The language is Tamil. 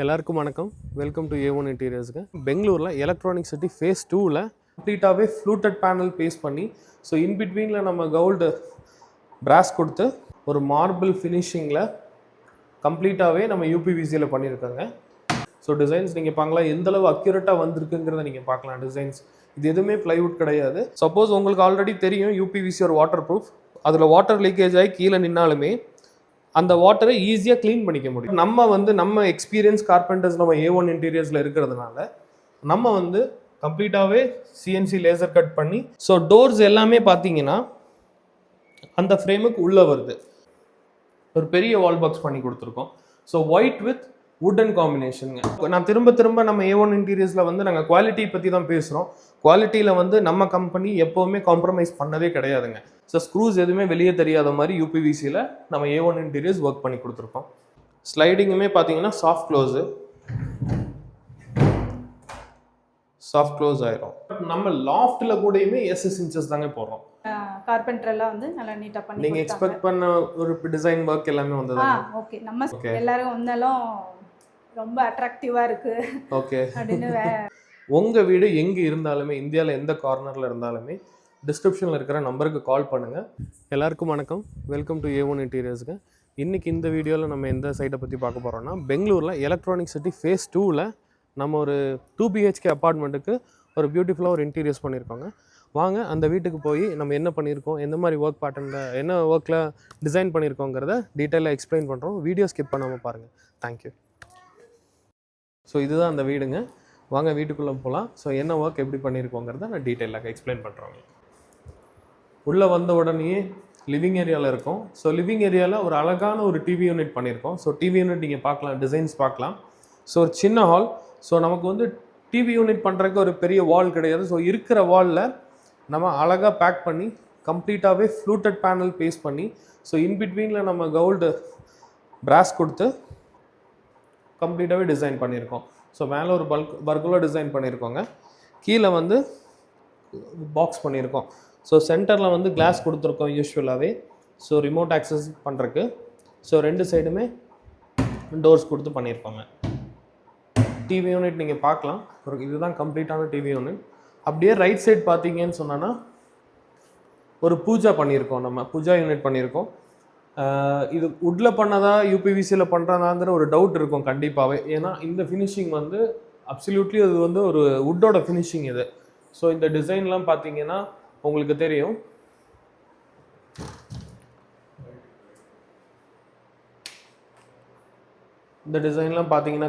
எல்லாருக்கும் வணக்கம். Welcome to A1 இன்டீரியர்ஸ்க்கு. பெங்களூரில் எலக்ட்ரானிக் சிட்டி ஃபேஸ் 2ல் கம்ப்ளீட்டாகவே ஃப்ளூட்டட் பேனல் பேஸ் பண்ணி ஸோ இன்பிட்வீனில் நம்ம கோல்டு பிராஸ் கொடுத்து ஒரு மார்பிள் ஃபினிஷிங்கில் கம்ப்ளீட்டாகவே நம்ம யூபிவிசியில் பண்ணியிருக்காங்க. ஸோ டிசைன்ஸ் நீங்கள் பார்க்கலாம், எந்தளவு அக்யூரேட்டாக வந்திருக்குங்கிறத நீங்கள் பார்க்கலாம். டிசைன்ஸ் இது எதுவுமே ப்ளைவுட் கிடையாது. சப்போஸ் உங்களுக்கு ஆல்ரெடி தெரியும் யூபிவிசி ஒரு வாட்டர் ப்ரூஃப், அதில் வாட்டர் லீக்கேஜ் ஆகி கீழே நின்னாலுமே அந்த வாட்டரை ஈஸியாக க்ளீன் பண்ணிக்க முடியும். நம்ம எக்ஸ்பீரியன்ஸ் கார்பெண்டர்ஸ் நம்ம A1 இன்டீரியர்ஸில் இருக்கிறதுனால நம்ம கம்ப்ளீட்டாகவே சிஎன்சி லேசர் கட் பண்ணி ஸோ டோர்ஸ் எல்லாமே பார்த்தீங்கன்னா அந்த ஃப்ரேமுக்கு உள்ளே வருது. ஒரு பெரிய வால் பாக்ஸ் பண்ணி கொடுத்துருக்கோம். ஸோ ஒயிட் வித் வுட்டன் காம்பினேஷனுங்க. நான் திரும்ப நம்ம A1 இன்டீரியர்ஸில் நாங்கள் குவாலிட்டி பற்றி தான் பேசுகிறோம். குவாலிட்டியில் நம்ம கம்பெனி எப்போவுமே காம்ப்ரமைஸ் பண்ணதே கிடையாதுங்க. ஸோ ஸ்க்ரூஸ் எதுவுமே வெளியே தெரியாத மாதிரி யூபிவிசியில் நம்ம A1 இன்டீரியர்ஸ் ஒர்க் பண்ணி கொடுத்துருக்கோம். ஸ்லைடிங்குமே பார்த்தீங்கன்னா சாஃப்ட் க்ளோஸ் ஆயிரும். நம்ம லாஃப்ட்டில் கூடயுமே SS இன்ச்சஸ் தாங்க போடுறோம். கார்பெண்டர்லாம் நல்லா நீட்டா பண்ணி நீங்க எக்ஸ்பெக்ட் பண்ண ஒரு டிசைன் ஒர்க் எல்லாமே வந்ததா? ஓகே. நம்ம எல்லாரும் வந்தாலும் ரொம்ப அட்ராக்டிவா இருக்கு. ஓகே. அப்படினு உங்க வீடு எங்க இருந்தாலுமே, இந்தியாவில் எந்த கார்னர்ல இருந்தாலுமே டிஸ்கிரிப்ஷனில் இருக்கிற நம்பருக்கு கால் பண்ணுங்க. எல்லாருக்கும் வணக்கம். Welcome to A1 இன்டீரியர்ஸ்க்கு. இன்னைக்கு இந்த வீடியோவில் நம்ம எந்த சைட்டை பற்றி பார்க்க போகிறோம்னா, பெங்களூரில் எலக்ட்ரானிக் சிட்டி ஃபேஸ் 2ல் நம்ம ஒரு 2 BHK அப்பார்ட்மெண்ட்டுக்கு ஒரு பியூட்டிஃபுல்லாக ஒரு இன்டீரியர்ஸ் பண்ணியிருக்கோங்க. வாங்க அந்த வீட்டுக்கு போய் நம்ம என்ன பண்ணியிருக்கோம், எந்த மாதிரி ஒர்க் பேட்டர்னில் என்ன ஒர்க்கில் டிசைன் பண்ணியிருக்கோங்கிறத டீட்டெயிலாக எக்ஸ்பிளைன் பண்ணுறோம். வீடியோ ஸ்கிப் பண்ணாமல் பாருங்கள். தேங்க்யூ. ஸோ இதுதான் அந்த வீடுங்க. வாங்க வீட்டுக்குள்ளே போகலாம். ஸோ என்ன ஒர்க் எப்படி பண்ணியிருக்கோங்கிறத நான் டீட்டெயிலாக எக்ஸ்பிளைன் பண்ணுறோம். உள்ளே வந்த உடனேயே லிவிங் ஏரியாவில் இருக்கும். ஸோ லிவிங் ஏரியாவில் ஒரு அழகான ஒரு டிவி யூனிட் பண்ணியிருக்கோம். ஸோ டிவி யூனிட் நீங்கள் பார்க்கலாம், டிசைன்ஸ் பார்க்கலாம். ஸோ ஒரு சின்ன ஹால். ஸோ நமக்கு டிவி யூனிட் பண்ணுறதுக்கு ஒரு பெரிய வால் கிடையாது. ஸோ இருக்கிற வாலில் நம்ம அழகாக பேக் பண்ணி கம்ப்ளீட்டாகவே ஃப்ளூட்டட் பேனல் பேஸ் பண்ணி ஸோ இன்பிட்வீனில் நம்ம கோல்டு பிராஸ் கொடுத்து கம்ப்ளீட்டாகவே டிசைன் பண்ணியிருக்கோம். ஸோ மேலே ஒரு பர்குலர் டிசைன் பண்ணியிருக்கோங்க. கீழே பாக்ஸ் பண்ணியிருக்கோம். ஸோ சென்டரில் கிளாஸ் கொடுத்துருக்கோம் யூஸ்வலாகவே. ஸோ ரிமோட் ஆக்சஸ் பண்ணுறதுக்கு. ஸோ ரெண்டு சைடுமே டோர்ஸ் கொடுத்து பண்ணியிருக்கோங்க. டிவி யூனிட் நீங்கள் பார்க்கலாம். இதுதான் கம்ப்ளீட்டான டிவி யூனிட். அப்படியே ரைட் சைட் பார்த்தீங்கன்னு சொன்னோன்னா ஒரு பூஜா பண்ணியிருக்கோம். நம்ம பூஜா யூனிட் பண்ணியிருக்கோம். இது வுட்டில் பண்ணதா யூபிவிசியில் பண்ணுறதாங்கிற ஒரு டவுட் இருக்கும் கண்டிப்பாகவே. ஏன்னா இந்த ஃபினிஷிங் அப்சல்யூட்லி அது ஒரு வுட்டோட ஃபினிஷிங் இது. ஸோ இந்த டிசைன்லாம் பார்த்தீங்கன்னா உங்களுக்கு தெரியும். இந்த டிசைன்லாம் பார்த்தீங்கன்னா